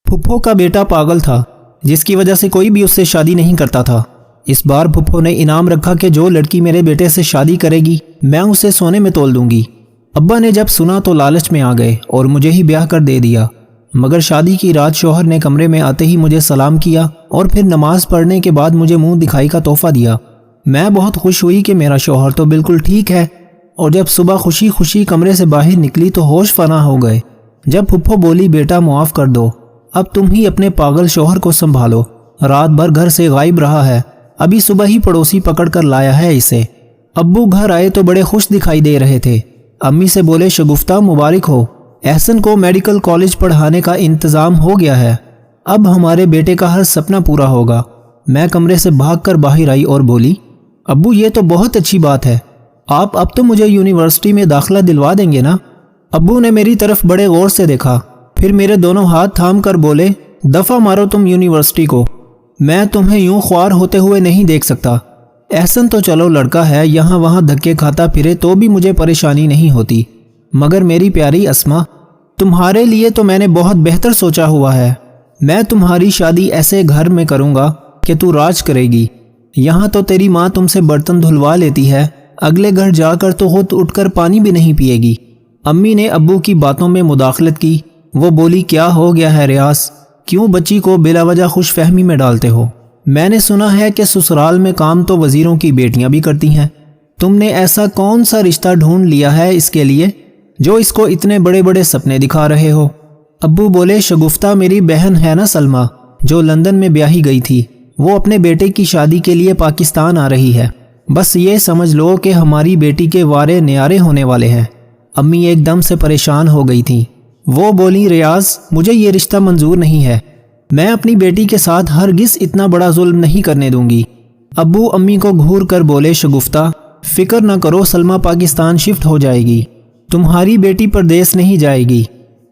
پھپھو کا بیٹا پاگل تھا جس کی وجہ سے کوئی بھی اس سے شادی نہیں کرتا تھا۔ اس بار پھپھو نے انعام رکھا کہ جو لڑکی میرے بیٹے سے شادی کرے گی میں اسے سونے میں تول دوں گی۔ ابا نے جب سنا تو لالچ میں آ گئے اور مجھے ہی بیاہ کر دے دیا، مگر شادی کی رات شوہر نے کمرے میں آتے ہی مجھے سلام کیا اور پھر نماز پڑھنے کے بعد مجھے منہ دکھائی کا تحفہ دیا۔ میں بہت خوش ہوئی کہ میرا شوہر تو بالکل ٹھیک ہے، اور جب صبح خوشی خوشی کمرے سے باہر نکلی تو ہوش فنا ہو گئے جب پھپھو بولی بیٹا معاف کر دو، اب تم ہی اپنے پاگل شوہر کو سنبھالو، رات بھر گھر سے غائب رہا ہے، ابھی صبح ہی پڑوسی پکڑ کر لایا ہے اسے۔ ابو گھر آئے تو بڑے خوش دکھائی دے رہے تھے۔ امی سے بولے شگفتہ مبارک ہو، احسن کو میڈیکل کالج پڑھانے کا انتظام ہو گیا ہے، اب ہمارے بیٹے کا ہر سپنا پورا ہوگا۔ میں کمرے سے بھاگ کر باہر آئی اور بولی ابو یہ تو بہت اچھی بات ہے، آپ اب تو مجھے یونیورسٹی میں داخلہ دلوا دیں گے نا؟ ابو نے میری طرف بڑے غور سے دیکھا، پھر میرے دونوں ہاتھ تھام کر بولے دفعہ مارو تم یونیورسٹی کو، میں تمہیں یوں خوار ہوتے ہوئے نہیں دیکھ سکتا۔ احسن تو چلو لڑکا ہے، یہاں وہاں دھکے کھاتا پھرے تو بھی مجھے پریشانی نہیں ہوتی، مگر میری پیاری اسما تمہارے لیے تو میں نے بہت بہتر سوچا ہوا ہے، میں تمہاری شادی ایسے گھر میں کروں گا کہ تو راج کرے گی۔ یہاں تو تیری ماں تم سے برتن دھلوا لیتی ہے، اگلے گھر جا کر تو خود اٹھ کر پانی بھی نہیں پیے گی۔ امی نے ابو کی باتوں میں مداخلت کی، وہ بولی کیا ہو گیا ہے ریاض، کیوں بچی کو بلا وجہ خوش فہمی میں ڈالتے ہو؟ میں نے سنا ہے کہ سسرال میں کام تو وزیروں کی بیٹیاں بھی کرتی ہیں، تم نے ایسا کون سا رشتہ ڈھونڈ لیا ہے اس کے لیے جو اس کو اتنے بڑے بڑے سپنے دکھا رہے ہو؟ ابو بولے شگفتہ میری بہن ہے نا سلمہ جو لندن میں بیاہی گئی تھی، وہ اپنے بیٹے کی شادی کے لیے پاکستان آ رہی ہے، بس یہ سمجھ لو کہ ہماری بیٹی کے وارے نیارے ہونے والے ہیں۔ امی ایک دم سے پریشان ہو گئی تھیں، وہ بولی ریاض مجھے یہ رشتہ منظور نہیں ہے، میں اپنی بیٹی کے ساتھ ہرگز اتنا بڑا ظلم نہیں کرنے دوں گی۔ ابو امی کو گھور کر بولے شگفتہ فکر نہ کرو، سلمہ پاکستان شفٹ ہو جائے گی، تمہاری بیٹی پردیس نہیں جائے گی۔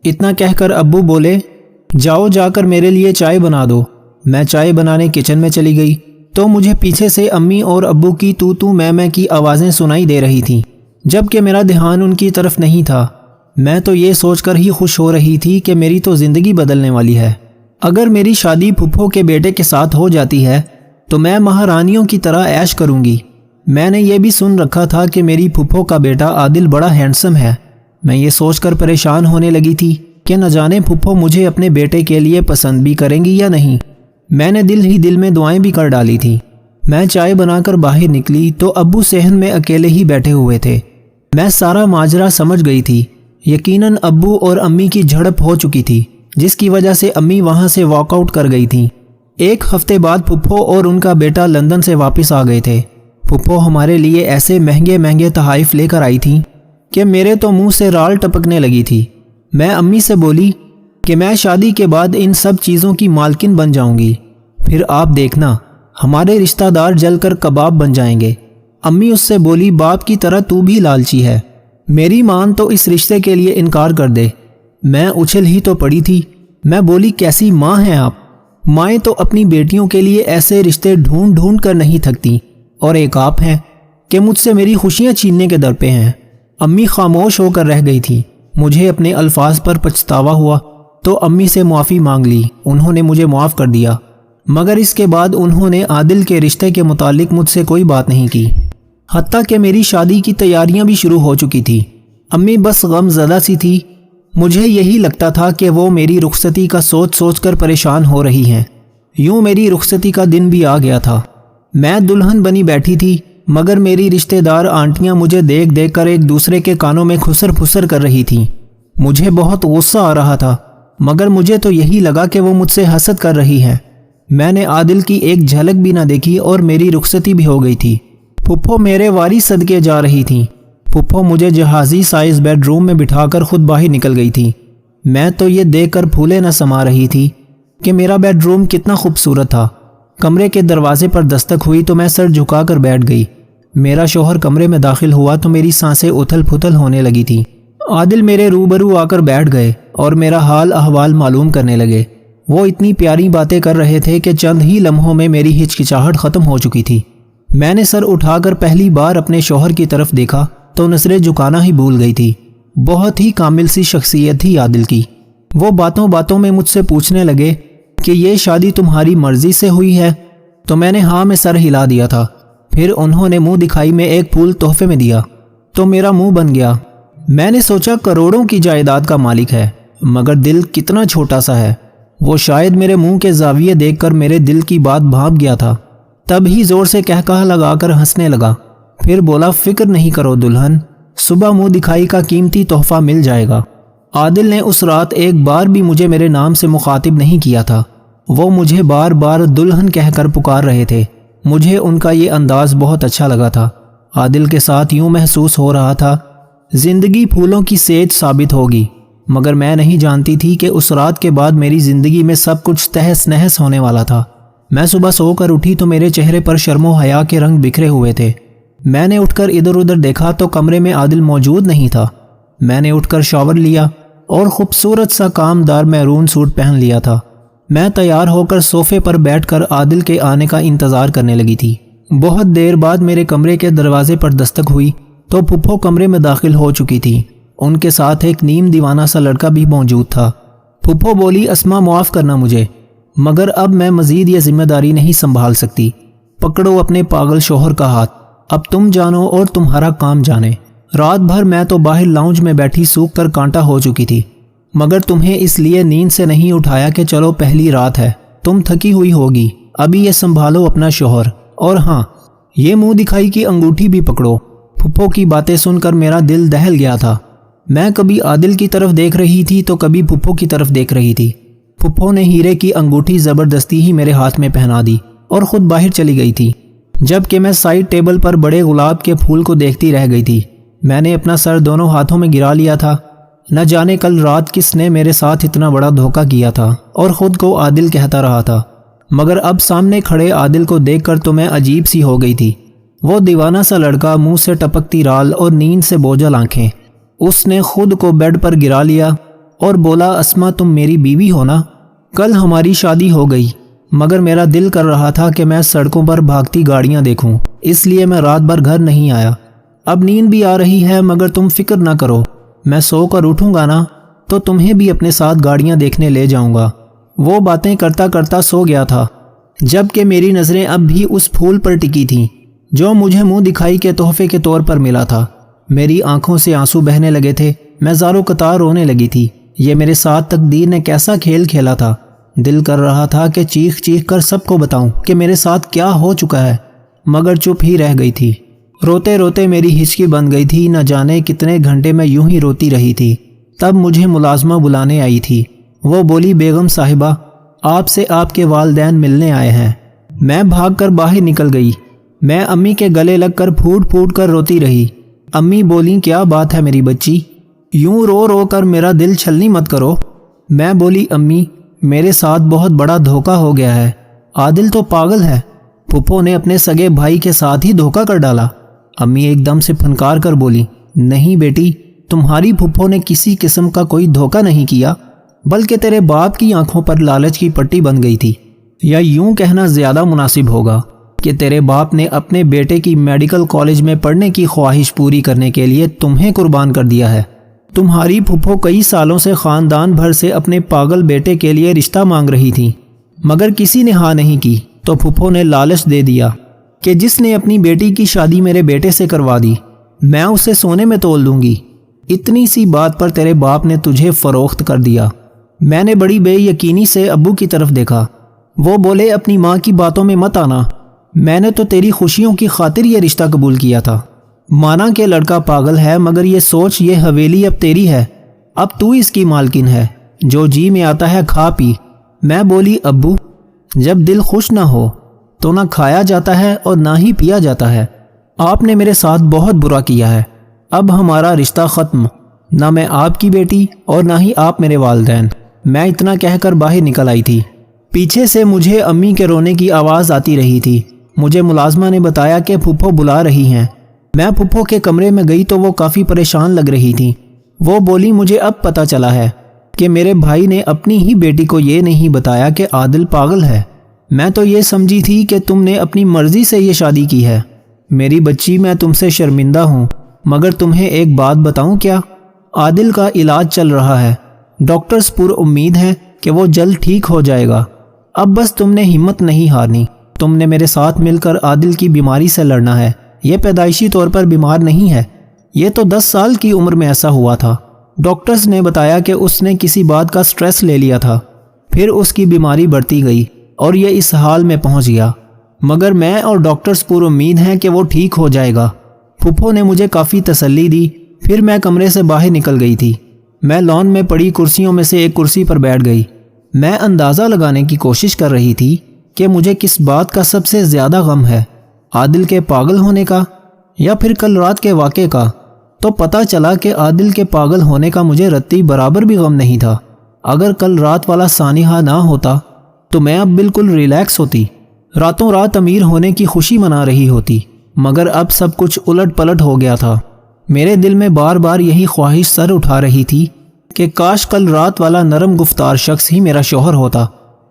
اتنا کہہ کر ابو بولے جاؤ جا کر میرے لیے چائے بنا دو۔ میں چائے بنانے کچن میں چلی گئی تو مجھے پیچھے سے امی اور ابو کی تو میں کی آوازیں سنائی دے رہی تھیں، جبکہ میرا دھیان ان کی طرف نہیں تھا۔ میں تو یہ سوچ کر ہی خوش ہو رہی تھی کہ میری تو زندگی بدلنے والی ہے، اگر میری شادی پھپھو کے بیٹے کے ساتھ ہو جاتی ہے تو میں مہارانیوں کی طرح عیش کروں گی۔ میں نے یہ بھی سن رکھا تھا کہ میری پھپھو کا بیٹا عادل بڑا ہینڈسم ہے، میں یہ سوچ کر پریشان ہونے لگی تھی کہ نہ جانے پھپھو مجھے اپنے بیٹے کے لیے پسند بھی کریں گی یا نہیں۔ میں نے دل ہی دل میں دعائیں بھی کر ڈالی تھی۔ میں چائے بنا کر باہر نکلی تو ابو صحن میں اکیلے ہی بیٹھے ہوئے تھے۔ میں سارا ماجرا سمجھ گئی تھی، یقیناً ابو اور امی کی جھڑپ ہو چکی تھی جس کی وجہ سے امی وہاں سے واک آؤٹ کر گئی تھیں۔ ایک ہفتے بعد پھپھو اور ان کا بیٹا لندن سے واپس آ گئے تھے۔ پھپھو ہمارے لیے ایسے مہنگے مہنگے تحائف لے کر آئی تھیں کہ میرے تو منہ سے رال ٹپکنے لگی تھی۔ میں امی سے بولی کہ میں شادی کے بعد ان سب چیزوں کی مالکن بن جاؤں گی، پھر آپ دیکھنا ہمارے رشتہ دار جل کر کباب بن جائیں گے۔ امی اس سے بولی باپ کی طرح تو بھی لالچی ہے، میری مان تو اس رشتے کے لیے انکار کر دے۔ میں اچھل ہی تو پڑی تھی۔ میں بولی کیسی ماں ہیں آپ، مائیں تو اپنی بیٹیوں کے لیے ایسے رشتے ڈھونڈ ڈھونڈ کر نہیں تھکتی، اور ایک آپ ہیں کہ مجھ سے میری خوشیاں چھیننے کے در پہ ہیں۔ امی خاموش ہو کر رہ گئی تھی۔ مجھے اپنے الفاظ پر پچھتاوا ہوا تو امی سے معافی مانگ لی، انہوں نے مجھے معاف کر دیا، مگر اس کے بعد انہوں نے عادل کے رشتے کے متعلق مجھ سے کوئی بات نہیں کی، حتیٰ کہ میری شادی کی تیاریاں بھی شروع ہو چکی تھی۔ امی بس غم زدہ سی تھی، مجھے یہی لگتا تھا کہ وہ میری رخصتی کا سوچ سوچ کر پریشان ہو رہی ہیں۔ یوں میری رخصتی کا دن بھی آ گیا تھا۔ میں دلہن بنی بیٹھی تھی، مگر میری رشتہ دار آنٹیاں مجھے دیکھ دیکھ کر ایک دوسرے کے کانوں میں خسر پھسر کر رہی تھیں۔ مجھے بہت غصہ آ رہا تھا، مگر مجھے تو یہی لگا کہ وہ مجھ سے حسد کر رہی ہیں۔ میں نے عادل کی ایک جھلک بھی نہ دیکھی اور میری رخصتی بھی ہو گئی تھی۔ پھپھو میرے واری صدقے جا رہی تھیں۔ پھپھو مجھے جہازی سائز بیڈ روم میں بٹھا کر خود باہر نکل گئی تھی۔ میں تو یہ دیکھ کر پھولے نہ سما رہی تھی کہ میرا بیڈ روم کتنا خوبصورت تھا۔ کمرے کے دروازے پر دستک ہوئی تو میں سر جھکا کر بیٹھ گئی۔ میرا شوہر کمرے میں داخل ہوا تو میری سانسیں اتھل پھتل ہونے لگی تھیں۔ عادل میرے روبرو آ کر بیٹھ گئے اور میرا حال احوال معلوم کرنے لگے۔ وہ اتنی پیاری باتیں کر رہے تھے کہ چند ہی لمحوں میں میری ہچکچاہٹ ختم ہو چکی تھی۔ میں نے سر اٹھا کر پہلی بار اپنے شوہر کی طرف دیکھا تو نظریں جھکانا ہی بھول گئی تھی۔ بہت ہی کامل سی شخصیت تھی عادل کی۔ وہ باتوں باتوں میں مجھ سے پوچھنے لگے کہ یہ شادی تمہاری مرضی سے ہوئی ہے؟ تو میں نے ہاں میں سر ہلا دیا تھا۔ پھر انہوں نے منہ دکھائی میں ایک پھول تحفے میں دیا تو میرا منہ بن گیا۔ میں نے سوچا کروڑوں کی جائیداد کا مالک ہے مگر دل کتنا چھوٹا سا ہے۔ وہ شاید میرے منہ کے زاویے دیکھ کر میرے دل کی بات بھانپ گیا تھا، تب ہی زور سے کہا لگا کر ہنسنے لگا۔ پھر بولا فکر نہیں کرو دلہن، صبح منہ دکھائی کا قیمتی تحفہ مل جائے گا۔ عادل نے اس رات ایک بار بھی مجھے میرے نام سے مخاطب نہیں کیا تھا، وہ مجھے بار بار دلہن کہہ کر پکار رہے تھے۔ مجھے ان کا یہ انداز بہت اچھا لگا تھا۔ عادل کے ساتھ یوں محسوس ہو رہا تھا زندگی پھولوں کی سیج ثابت ہوگی، مگر میں نہیں جانتی تھی کہ اس رات کے بعد میری زندگی میں سب کچھ تہس نہس ہونے والا تھا۔ میں صبح سو کر اٹھی تو میرے چہرے پر شرم و حیا کے رنگ بکھرے ہوئے تھے۔ میں نے اٹھ کر ادھر ادھر دیکھا تو کمرے میں عادل موجود نہیں تھا۔ میں نے اٹھ کر شاور لیا اور خوبصورت سا کامدار میرون سوٹ پہن لیا تھا۔ میں تیار ہو کر صوفے پر بیٹھ کر عادل کے آنے کا انتظار کرنے لگی تھی۔ بہت دیر بعد میرے کمرے کے دروازے پر دستک ہوئی تو پھپھو کمرے میں داخل ہو چکی تھی۔ ان کے ساتھ ایک نیم دیوانہ سا لڑکا بھی موجود تھا۔ پھپھو بولی اسما معاف کرنا مجھے، مگر اب میں مزید یہ ذمہ داری نہیں سنبھال سکتی۔ پکڑو اپنے پاگل شوہر کا ہاتھ، اب تم جانو اور تمہارا کام جانے۔ رات بھر میں تو باہر لاؤنج میں بیٹھی سوکھ کر کانٹا ہو چکی تھی، مگر تمہیں اس لیے نیند سے نہیں اٹھایا کہ چلو پہلی رات ہے، تم تھکی ہوئی ہوگی، ابھی یہ سنبھالو اپنا شوہر، اور ہاں یہ منہ دکھائی کی انگوٹھی بھی پکڑو۔ پھپھو کی باتیں سن کر میرا دل دہل گیا تھا۔ میں کبھی عادل کی طرف دیکھ رہی تھی تو کبھی پھپھو کی طرف دیکھ رہی تھی۔ پھپھو نے ہیرے کی انگوٹھی زبردستی ہی میرے ہاتھ میں پہنا دی اور خود باہر چلی گئی تھی، جبکہ میں سائڈ ٹیبل پر بڑے گلاب کے پھول کو دیکھتی رہ گئی تھی۔ میں نے اپنا سر دونوں ہاتھوں میں گرا لیا تھا۔ نہ جانے کل رات کس نے میرے ساتھ اتنا بڑا دھوکہ کیا تھا اور خود کو عادل کہتا رہا تھا، مگر اب سامنے کھڑے عادل کو دیکھ کر تو میں عجیب سی ہو گئی تھی۔ وہ دیوانہ سا لڑکا، منہ سے ٹپکتی رال اور نیند سے بوجھل آنکھیں، اس نے خود کو بیڈ پر گرا لیا اور بولا اسما تم میری بیوی ہو نا؟ کل ہماری شادی ہو گئی، مگر میرا دل کر رہا تھا کہ میں سڑکوں پر بھاگتی گاڑیاں دیکھوں، اس لیے میں رات بھر گھر نہیں آیا۔ اب نیند بھی آ رہی ہے مگر تم فکر نہ کرو، میں سو کر اٹھوں گا نا تو تمہیں بھی اپنے ساتھ گاڑیاں دیکھنے لے جاؤں گا۔ وہ باتیں کرتا کرتا سو گیا تھا، جبکہ میری نظریں اب بھی اس پھول پر ٹکی تھیں جو مجھے منہ دکھائی کے تحفے کے طور پر ملا تھا۔ میری آنکھوں سے آنسو بہنے لگے تھے، میں زارو قطار رونے لگی تھی۔ یہ میرے ساتھ تقدیر نے کیسا کھیل کھیلا تھا۔ دل کر رہا تھا کہ چیخ چیخ کر سب کو بتاؤں کہ میرے ساتھ کیا ہو چکا ہے، مگر چپ ہی رہ گئی تھی۔ روتے روتے میری ہچکی بن گئی تھی، نہ جانے کتنے گھنٹے میں یوں ہی روتی رہی تھی۔ تب مجھے ملازمہ بلانے آئی تھی۔ وہ بولی بیگم صاحبہ آپ سے آپ کے والدین ملنے آئے ہیں۔ میں بھاگ کر باہر نکل گئی۔ میں امی کے گلے لگ کر پھوٹ پھوٹ کر روتی رہی۔ امی بولیں کیا بات ہے میری بچی، یوں رو رو کر میرا دل چھلنی مت کرو۔ میں بولی امی میرے ساتھ بہت بڑا دھوکہ ہو گیا ہے، عادل تو پاگل ہے، پھپھو نے اپنے سگے بھائی کے ساتھ ہی دھوکہ کر ڈالا۔ امی ایک دم سے پھنکار کر بولی نہیں بیٹی، تمہاری پھپھو نے کسی قسم کا کوئی دھوکہ نہیں کیا، بلکہ تیرے باپ کی آنکھوں پر لالچ کی پٹی بن گئی تھی، یا یوں کہنا زیادہ مناسب ہوگا کہ تیرے باپ نے اپنے بیٹے کی میڈیکل کالج میں پڑھنے کی خواہش پوری کرنے کے لیے تمہیں قربان کر دیا ہے۔ تمہاری پھپھو کئی سالوں سے خاندان بھر سے اپنے پاگل بیٹے کے لیے رشتہ مانگ رہی تھی، مگر کسی نے ہاں نہیں کی، تو پھپھو نے لالچ دے دیا کہ جس نے اپنی بیٹی کی شادی میرے بیٹے سے کروا دی میں اسے سونے میں تول دوں گی۔ اتنی سی بات پر تیرے باپ نے تجھے فروخت کر دیا۔ میں نے بڑی بے یقینی سے ابو کی طرف دیکھا۔ وہ بولے اپنی ماں کی باتوں میں مت آنا، میں نے تو تیری خوشیوں کی خاطر یہ رشتہ قبول کیا تھا۔ مانا کہ لڑکا پاگل ہے، مگر یہ سوچ یہ حویلی اب تیری ہے، اب تو اس کی مالکن ہے، جو جی میں آتا ہے کھا پی۔ میں بولی ابو جب دل خوش نہ ہو تو نہ کھایا جاتا ہے اور نہ ہی پیا جاتا ہے، آپ نے میرے ساتھ بہت برا کیا ہے، اب ہمارا رشتہ ختم، نہ میں آپ کی بیٹی اور نہ ہی آپ میرے والدین۔ میں اتنا کہہ کر باہر نکل آئی تھی۔ پیچھے سے مجھے امی کے رونے کی آواز آتی رہی تھی۔ مجھے ملازمہ نے بتایا کہ پھپھو بلا رہی ہیں۔ میں پھپھو کے کمرے میں گئی تو وہ کافی پریشان لگ رہی تھی۔ وہ بولی مجھے اب پتہ چلا ہے کہ میرے بھائی نے اپنی ہی بیٹی کو یہ نہیں بتایا کہ عادل پاگل ہے، میں تو یہ سمجھی تھی کہ تم نے اپنی مرضی سے یہ شادی کی ہے۔ میری بچی میں تم سے شرمندہ ہوں، مگر تمہیں ایک بات بتاؤں کیا؟ عادل کا علاج چل رہا ہے ڈاکٹرز پر امید ہیں کہ وہ جلد ٹھیک ہو جائے گا۔ اب بس تم نے ہمت نہیں ہارنی، تم نے میرے ساتھ مل کر عادل کی بیماری سے لڑنا ہے۔ یہ پیدائشی طور پر بیمار نہیں ہے، یہ تو 10 سال کی عمر میں ایسا ہوا تھا۔ ڈاکٹرز نے بتایا کہ اس نے کسی بات کا سٹریس لے لیا تھا، پھر اس کی بیماری بڑھتی گئی اور یہ اس حال میں پہنچ گیا، مگر میں اور ڈاکٹرز پر امید ہیں کہ وہ ٹھیک ہو جائے گا۔ پھپھو نے مجھے کافی تسلی دی۔ پھر میں کمرے سے باہر نکل گئی تھی۔ میں لان میں پڑی کرسیوں میں سے ایک کرسی پر بیٹھ گئی۔ میں اندازہ لگانے کی کوشش کر رہی تھی کہ مجھے کس بات کا سب سے زیادہ غم ہے، عادل کے پاگل ہونے کا یا پھر کل رات کے واقعے کا۔ تو پتہ چلا کہ عادل کے پاگل ہونے کا مجھے رتی برابر بھی غم نہیں تھا۔ اگر کل رات والا سانحہ نہ ہوتا تو میں اب بالکل ریلیکس ہوتی، راتوں رات امیر ہونے کی خوشی منا رہی ہوتی، مگر اب سب کچھ الٹ پلٹ ہو گیا تھا۔ میرے دل میں بار بار یہی خواہش سر اٹھا رہی تھی کہ کاش کل رات والا نرم گفتار شخص ہی میرا شوہر ہوتا۔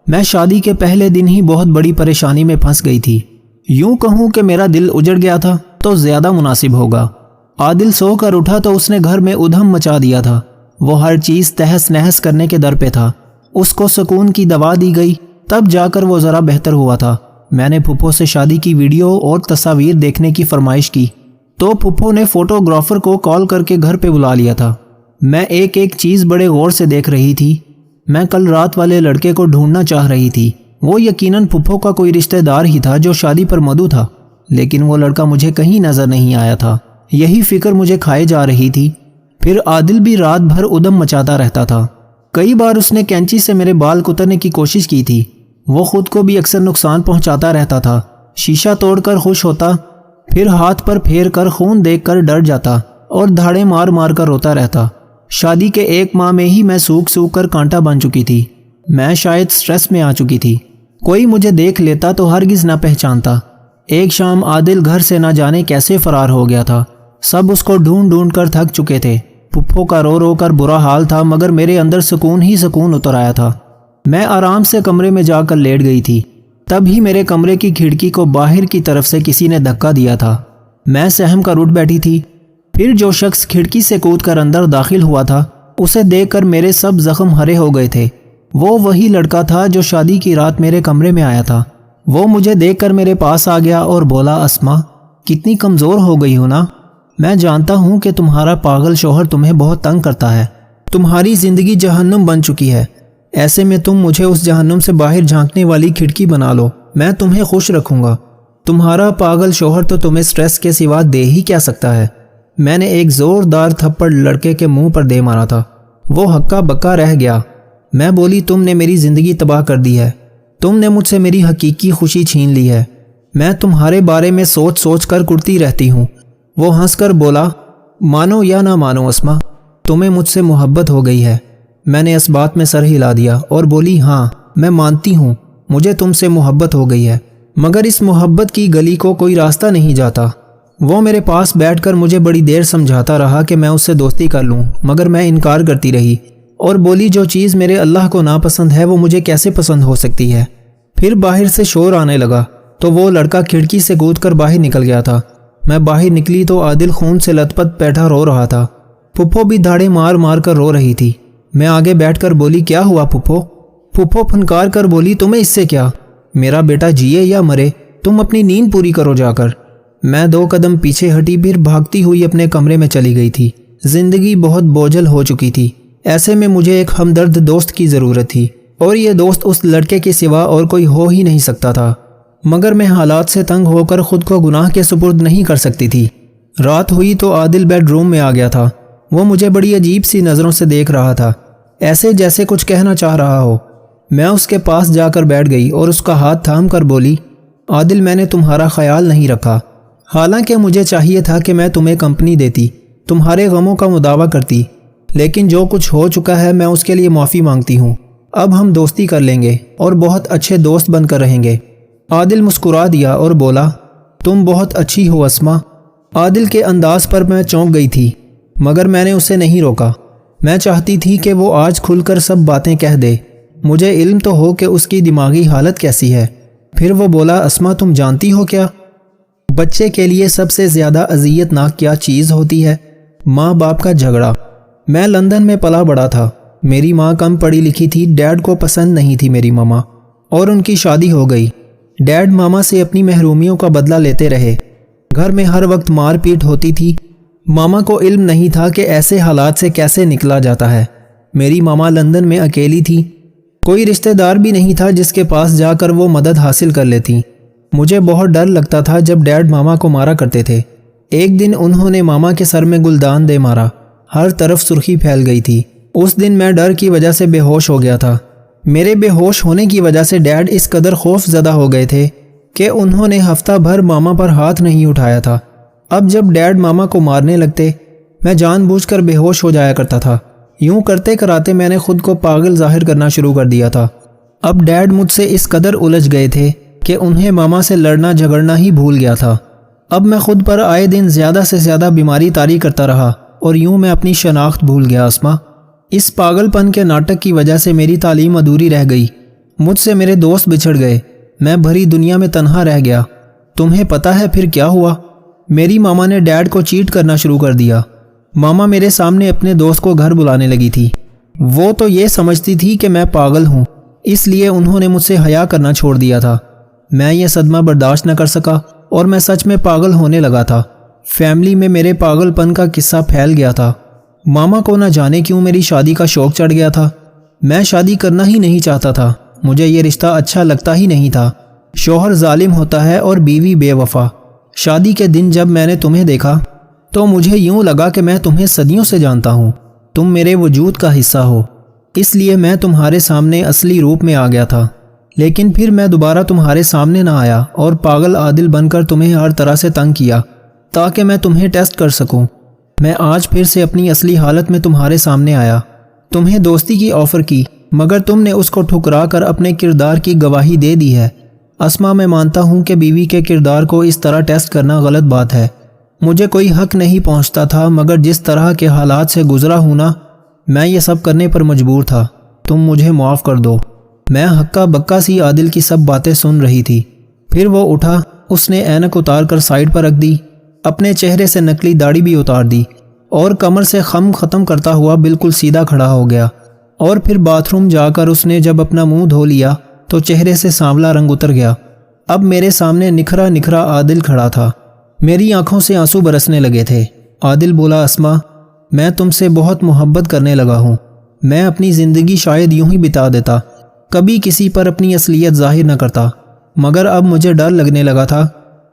میں شادی کے پہلے دن ہی بہت بڑی پریشانی میں پھنس گئی تھی۔ یوں کہوں کہ میرا دل اجڑ گیا تھا تو زیادہ مناسب ہوگا۔ عادل سو کر اٹھا تو اس نے گھر میں ادھم مچا دیا تھا۔ وہ ہر چیز تہس نہس کرنے کے در پہ تھا۔ اس کو سکون کی دوا دی گئی، تب جا کر وہ ذرا بہتر ہوا تھا۔ میں نے پھپھو سے شادی کی ویڈیو اور تصاویر دیکھنے کی فرمائش کی تو پھپھو نے فوٹوگرافر کو کال کر کے گھر پہ بلا لیا تھا۔ میں ایک ایک چیز بڑے غور سے دیکھ رہی تھی۔ میں کل رات والے لڑکے کو ڈھونڈنا چاہ رہی تھی۔ وہ یقیناً پھپھو کا کوئی رشتہ دار ہی تھا جو شادی پر مدعو تھا، لیکن وہ لڑکا مجھے کہیں نظر نہیں آیا تھا۔ یہی فکر مجھے کھائے جا رہی تھی۔ پھر عادل بھی رات بھر ادم مچاتا رہتا تھا۔ کئی بار اس نے کینچی سے میرے بال کترنے کی کوشش کی تھی۔ وہ خود کو بھی اکثر نقصان پہنچاتا رہتا تھا۔ شیشہ توڑ کر خوش ہوتا، پھر ہاتھ پر پھیر کر خون دیکھ کر ڈر جاتا اور دھاڑے مار مار کر روتا رہتا۔ شادی کے 1 ماہ میں ہی میں سوکھ سوکھ کر کانٹا بن چکی تھی۔ میں شاید سٹریس میں آ چکی تھی۔ کوئی مجھے دیکھ لیتا تو ہرگز نہ پہچانتا۔ ایک شام عادل گھر سے نہ جانے کیسے فرار ہو گیا تھا۔ سب اس کو ڈھونڈ ڈھونڈ کر تھک چکے تھے۔ پھپھو کا رو رو کر برا حال تھا، مگر میرے اندر سکون ہی سکون اتر آیا تھا۔ میں آرام سے کمرے میں جا کر لیٹ گئی تھی۔ تب ہی میرے کمرے کی کھڑکی کو باہر کی طرف سے کسی نے دھکا دیا تھا۔ میں سہم کر اٹھ بیٹھی تھی۔ پھر جو شخص کھڑکی سے کود کر اندر داخل ہوا تھا، اسے دیکھ کر میرے سب زخم ہرے ہو گئے تھے۔ وہ وہی لڑکا تھا جو شادی کی رات میرے کمرے میں آیا تھا۔ وہ مجھے دیکھ کر میرے پاس آ گیا اور بولا، اسما کتنی کمزور ہو گئی ہو نا؟ میں جانتا ہوں کہ تمہارا پاگل شوہر تمہیں بہت تنگ کرتا ہے۔ تمہاری زندگی جہنم بن چکی ہے۔ ایسے میں تم مجھے اس جہنم سے باہر جھانکنے والی کھڑکی بنا لو، میں تمہیں خوش رکھوں گا۔ تمہارا پاگل شوہر تو تمہیں سٹریس کے سوا دے ہی کیا سکتا ہے۔ میں نے ایک زوردار تھپڑ لڑکے کے منہ پر دے مارا تھا۔ وہ ہکا بکا رہ گیا۔ میں بولی، تم نے میری زندگی تباہ کر دی ہے۔ تم نے مجھ سے میری حقیقی خوشی چھین لی ہے۔ میں تمہارے بارے میں سوچ سوچ کر کڑتی رہتی ہوں۔ وہ ہنس کر بولا، مانو یا نہ مانو اسما، تمہیں مجھ سے محبت ہو گئی ہے۔ میں نے اس بات میں سر ہلا دیا اور بولی، ہاں میں مانتی ہوں مجھے تم سے محبت ہو گئی ہے، مگر اس محبت کی گلی کو کوئی راستہ نہیں جاتا۔ وہ میرے پاس بیٹھ کر مجھے بڑی دیر سمجھاتا رہا کہ میں اس سے دوستی کر لوں، مگر میں انکار کرتی رہی اور بولی، جو چیز میرے اللہ کو ناپسند ہے وہ مجھے کیسے پسند ہو سکتی ہے۔ پھر باہر سے شور آنے لگا تو وہ لڑکا کھڑکی سے کود کر باہر نکل گیا تھا۔ میں باہر نکلی تو عادل خون سے لت پت بیٹھا رو رہا تھا۔ پھپھو بھی دھاڑے مار مار کر رو رہی تھی۔ میں آگے بیٹھ کر بولی، کیا ہوا پھپھو؟ پھپھو پھنکار کر بولی، تمہیں اس سے کیا؟ میرا بیٹا جیے یا مرے، تم اپنی نیند پوری کرو جا کر۔ میں 2 قدم پیچھے ہٹی، پھر بھاگتی ہوئی اپنے کمرے میں چلی گئی تھی۔ زندگی بہت بوجھل ہو چکی تھی۔ ایسے میں مجھے ایک ہمدرد دوست کی ضرورت تھی، اور یہ دوست اس لڑکے کے سوا اور کوئی ہو ہی نہیں سکتا تھا، مگر میں حالات سے تنگ ہو کر خود کو گناہ کے سپرد نہیں کر سکتی تھی۔ رات ہوئی تو عادل بیڈ روم میں آ گیا تھا۔ وہ مجھے بڑی عجیب سی نظروں سے دیکھ رہا تھا، ایسے جیسے کچھ کہنا چاہ رہا ہو۔ میں اس کے پاس جا کر بیٹھ گئی اور اس کا ہاتھ تھام کر بولی، عادل میں نے تمہارا خیال نہیں رکھا، حالانکہ مجھے چاہیے تھا کہ میں تمہیں کمپنی دیتی، تمہارے غموں کا مداوع کرتی، لیکن جو کچھ ہو چکا ہے میں اس کے لیے معافی مانگتی ہوں۔ اب ہم دوستی کر لیں گے اور بہت اچھے دوست بن کر رہیں گے۔ عادل مسکرا دیا اور بولا، تم بہت اچھی ہو اسما۔ عادل کے انداز پر میں چونک گئی تھی، مگر میں نے اسے نہیں روکا۔ میں چاہتی تھی کہ وہ آج کھل کر سب باتیں کہہ دے۔ مجھے علم تو ہو کہ اس کی دماغی حالت کیسی ہے۔ پھر وہ بولا، اسما تم جانتی ہو کیا بچے کے لیے سب سے زیادہ اذیت ناک کیا چیز ہوتی ہے؟ ماں باپ کا جھگڑا۔ میں لندن میں پلا بڑا تھا، میری ماں کم پڑھی لکھی تھی، ڈیڈ کو پسند نہیں تھی میری ماما، اور ان کی شادی ہو گئی۔ ڈیڈ ماما سے اپنی محرومیوں کا بدلہ لیتے رہے۔ گھر میں ہر وقت مار پیٹ ہوتی تھی۔ ماما کو علم نہیں تھا کہ ایسے حالات سے کیسے نکلا جاتا ہے۔ میری ماما لندن میں اکیلی تھی، کوئی رشتہ دار بھی نہیں تھا جس کے پاس جا کر وہ مدد حاصل کر لیتی۔ مجھے بہت ڈر لگتا تھا جب ڈیڈ ماما کو مارا کرتے تھے۔ ایک دن انہوں نے ماما کے سر میں گلدان دے مارا، ہر طرف سرخی پھیل گئی تھی۔ اس دن میں ڈر کی وجہ سے بے ہوش ہو گیا تھا۔ میرے بے ہوش ہونے کی وجہ سے ڈیڈ اس قدر خوف زدہ ہو گئے تھے کہ انہوں نے ہفتہ بھر ماما پر ہاتھ نہیں اٹھایا تھا۔ اب جب ڈیڈ ماما کو مارنے لگتے، میں جان بوجھ کر بے ہوش ہو جایا کرتا تھا۔ یوں کرتے کراتے میں نے خود کو پاگل ظاہر کرنا شروع کر دیا تھا۔ اب ڈیڈ مجھ سے اس قدر الجھ گئے تھے کہ انہیں ماما سے لڑنا جھگڑنا ہی بھول گیا تھا۔ اب میں خود پر آئے دن زیادہ سے زیادہ بیماری طاری کرتا رہا اور یوں میں اپنی شناخت بھول گیا۔ اسما، اس پاگل پن کے ناٹک کی وجہ سے میری تعلیم ادھوری رہ گئی، مجھ سے میرے دوست بچھڑ گئے، میں بھری دنیا میں تنہا رہ گیا۔ تمہیں پتہ ہے پھر کیا ہوا؟ میری ماما نے ڈیڈ کو چیٹ کرنا شروع کر دیا۔ ماما میرے سامنے اپنے دوست کو گھر بلانے لگی تھی۔ وہ تو یہ سمجھتی تھی کہ میں پاگل ہوں، اس لیے انہوں نے مجھ سے حیا کرنا چھوڑ دیا تھا۔ میں یہ صدمہ برداشت نہ کر سکا اور میں سچ میں پاگل ہونے لگا تھا۔ فیملی میں میرے پاگل پن کا قصہ پھیل گیا تھا۔ ماما کو نہ جانے کیوں میری شادی کا شوق چڑھ گیا تھا۔ میں شادی کرنا ہی نہیں چاہتا تھا، مجھے یہ رشتہ اچھا لگتا ہی نہیں تھا۔ شوہر ظالم ہوتا ہے اور بیوی بے وفا۔ شادی کے دن جب میں نے تمہیں دیکھا تو مجھے یوں لگا کہ میں تمہیں صدیوں سے جانتا ہوں، تم میرے وجود کا حصہ ہو، اس لیے میں تمہارے سامنے اصلی روپ میں آ گیا تھا۔ لیکن پھر میں دوبارہ تمہارے سامنے نہ آیا اور پاگل عادل بن کر تمہیں ہر طرح سے تنگ کیا تاکہ میں تمہیں ٹیسٹ کر سکوں۔ میں آج پھر سے اپنی اصلی حالت میں تمہارے سامنے آیا، تمہیں دوستی کی آفر کی، مگر تم نے اس کو ٹھکرا کر اپنے کردار کی گواہی دے دی ہے۔ اسما، میں مانتا ہوں کہ بیوی کے کردار کو اس طرح ٹیسٹ کرنا غلط بات ہے۔ مجھے کوئی حق نہیں پہنچتا تھا، مگر جس طرح کے حالات سے گزرا ہوں نا، میں یہ سب کرنے پر مجبور تھا۔ تم مجھے معاف کر دو۔ میں ہکا بکا سی عادل کی سب باتیں سن رہی تھی۔ پھر وہ اٹھا، اس نے اینک اتار کر سائیڈ پر رکھ دی، اپنے چہرے سے نکلی داڑھی بھی اتار دی اور کمر سے خم ختم کرتا ہوا بالکل سیدھا کھڑا ہو گیا۔ اور پھر باتھ روم جا کر اس نے جب اپنا منہ دھو لیا تو چہرے سے سانولا رنگ اتر گیا۔ اب میرے سامنے نکھرا نکھرا عادل کھڑا تھا، میری آنکھوں سے آنسو برسنے لگے تھے۔ عادل بولا، اسما، میں تم سے بہت محبت کرنے لگا ہوں۔ میں اپنی زندگی شاید یوں ہی بتا دیتا، کبھی کسی پر اپنی اصلیت ظاہر نہ کرتا، مگر اب مجھے ڈر لگنے لگا تھا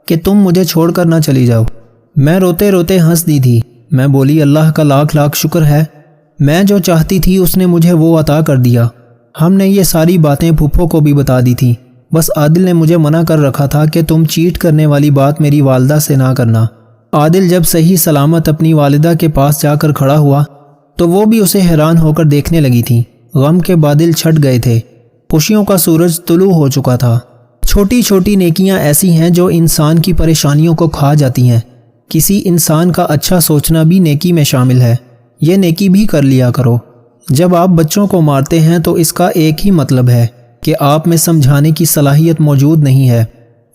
کہ تم مجھے چھوڑ کر نہ چلی جاؤ۔ میں روتے روتے ہنس دی تھی۔ میں بولی، اللہ کا لاکھ لاکھ شکر ہے، میں جو چاہتی تھی اس نے مجھے وہ عطا کر دیا۔ ہم نے یہ ساری باتیں پھپھو کو بھی بتا دی تھیں، بس عادل نے مجھے منع کر رکھا تھا کہ تم چیٹ کرنے والی بات میری والدہ سے نہ کرنا۔ عادل جب صحیح سلامت اپنی والدہ کے پاس جا کر کھڑا ہوا تو وہ بھی اسے حیران ہو کر دیکھنے لگی تھی۔ غم کے بادل چھٹ گئے تھے، خوشیوں کا سورج طلوع ہو چکا تھا۔ چھوٹی چھوٹی نیکیاں ایسی ہیں جو انسان کی پریشانیوں کو کھا جاتی ہیں۔ کسی انسان کا اچھا سوچنا بھی نیکی میں شامل ہے، یہ نیکی بھی کر لیا کرو۔ جب آپ بچوں کو مارتے ہیں تو اس کا ایک ہی مطلب ہے کہ آپ میں سمجھانے کی صلاحیت موجود نہیں ہے۔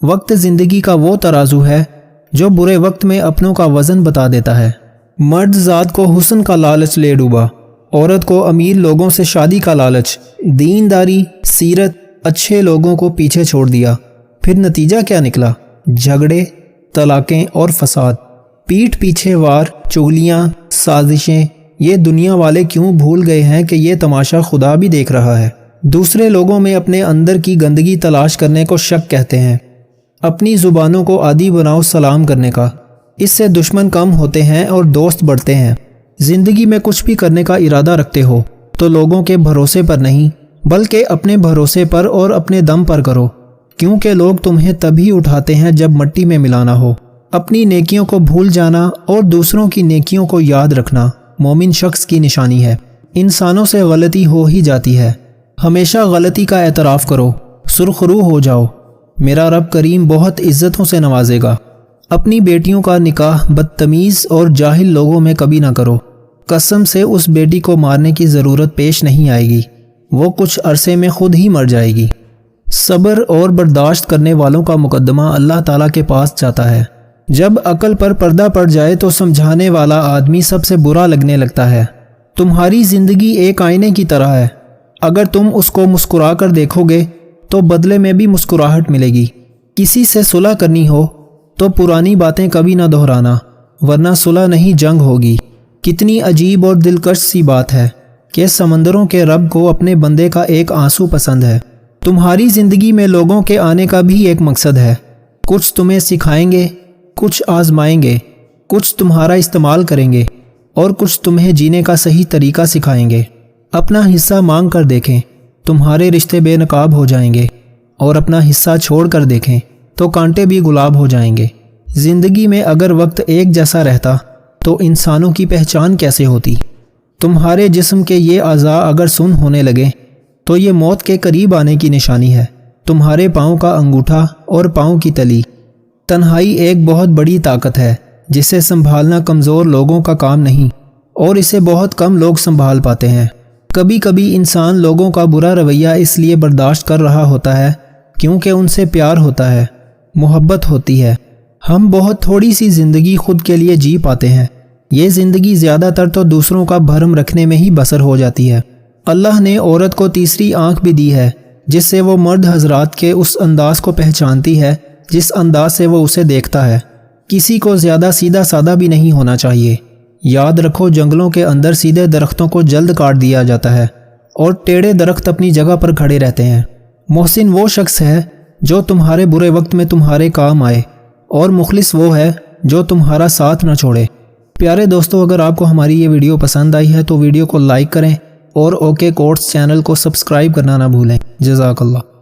وقت زندگی کا وہ ترازو ہے جو برے وقت میں اپنوں کا وزن بتا دیتا ہے۔ مرد ذات کو حسن کا لالچ لے ڈوبا، عورت کو امیر لوگوں سے شادی کا لالچ، دینداری، سیرت، اچھے لوگوں کو پیچھے چھوڑ دیا۔ پھر نتیجہ کیا نکلا؟ جھگڑے، طلاقیں اور فساد، پیٹھ پیچھے وار، چغلیاں، سازشیں۔ یہ دنیا والے کیوں بھول گئے ہیں کہ یہ تماشا خدا بھی دیکھ رہا ہے۔ دوسرے لوگوں میں اپنے اندر کی گندگی تلاش کرنے کو شک کہتے ہیں۔ اپنی زبانوں کو عادی بناؤ سلام کرنے کا، اس سے دشمن کم ہوتے ہیں اور دوست بڑھتے ہیں۔ زندگی میں کچھ بھی کرنے کا ارادہ رکھتے ہو تو لوگوں کے بھروسے پر نہیں بلکہ اپنے بھروسے پر اور اپنے دم پر کرو، کیونکہ لوگ تمہیں تبھی اٹھاتے ہیں جب مٹی میں ملانا ہو۔ اپنی نیکیوں کو بھول جانا اور دوسروں کی نیکیوں کو یاد رکھنا مومن شخص کی نشانی ہے۔ انسانوں سے غلطی ہو ہی جاتی ہے، ہمیشہ غلطی کا اعتراف کرو، سرخرو ہو جاؤ، میرا رب کریم بہت عزتوں سے نوازے گا۔ اپنی بیٹیوں کا نکاح بدتمیز اور جاہل لوگوں میں کبھی نہ کرو، قسم سے اس بیٹی کو مارنے کی ضرورت پیش نہیں آئے گی، وہ کچھ عرصے میں خود ہی مر جائے گی۔ صبر اور برداشت کرنے والوں کا مقدمہ اللہ تعالیٰ کے پاس جاتا ہے۔ جب عقل پر پردہ پڑ جائے تو سمجھانے والا آدمی سب سے برا لگنے لگتا ہے۔ تمہاری زندگی ایک آئینے کی طرح ہے، اگر تم اس کو مسکرا کر دیکھو گے تو بدلے میں بھی مسکراہٹ ملے گی۔ کسی سے صلح کرنی ہو تو پرانی باتیں کبھی نہ دہرانا، ورنہ صلح نہیں جنگ ہوگی۔ کتنی عجیب اور دلکش سی بات ہے کہ سمندروں کے رب کو اپنے بندے کا ایک آنسو پسند ہے۔ تمہاری زندگی میں لوگوں کے آنے کا بھی ایک مقصد ہے، کچھ تمہیں سکھائیں گے، کچھ آزمائیں گے، کچھ تمہارا استعمال کریں گے اور کچھ تمہیں جینے کا صحیح طریقہ سکھائیں گے۔ اپنا حصہ مانگ کر دیکھیں، تمہارے رشتے بے نقاب ہو جائیں گے، اور اپنا حصہ چھوڑ کر دیکھیں تو کانٹے بھی گلاب ہو جائیں گے۔ زندگی میں اگر وقت ایک جیسا رہتا تو انسانوں کی پہچان کیسے ہوتی؟ تمہارے جسم کے یہ اعضاء اگر سن ہونے لگے تو یہ موت کے قریب آنے کی نشانی ہے۔ تمہارے پاؤں کا انگوٹھا اور پاؤں کی تلی۔ تنہائی ایک بہت بڑی طاقت ہے جسے سنبھالنا کمزور لوگوں کا کام نہیں، اور اسے بہت کم لوگ سنبھال پاتے ہیں۔ کبھی کبھی انسان لوگوں کا برا رویہ اس لیے برداشت کر رہا ہوتا ہے کیونکہ ان سے پیار ہوتا ہے، محبت ہوتی ہے۔ ہم بہت تھوڑی سی زندگی خود کے لیے جی پاتے ہیں، یہ زندگی زیادہ تر تو دوسروں کا بھرم رکھنے میں ہی بسر ہو جاتی ہے۔ اللہ نے عورت کو تیسری آنکھ بھی دی ہے جس سے وہ مرد حضرات کے اس انداز کو پہچانتی ہے جس انداز سے وہ اسے دیکھتا ہے۔ کسی کو زیادہ سیدھا سادہ بھی نہیں ہونا چاہیے۔ یاد رکھو، جنگلوں کے اندر سیدھے درختوں کو جلد کاٹ دیا جاتا ہے اور ٹیڑھے درخت اپنی جگہ پر کھڑے رہتے ہیں۔ محسن وہ شخص ہے جو تمہارے برے وقت میں تمہارے کام آئے، اور مخلص وہ ہے جو تمہارا ساتھ نہ چھوڑے۔ پیارے دوستو، اگر آپ کو ہماری یہ ویڈیو پسند آئی ہے تو ویڈیو کو لائک کریں اور اوکے کوٹس چینل کو سبسکرائب کرنا نہ بھولیں۔ جزاک اللہ۔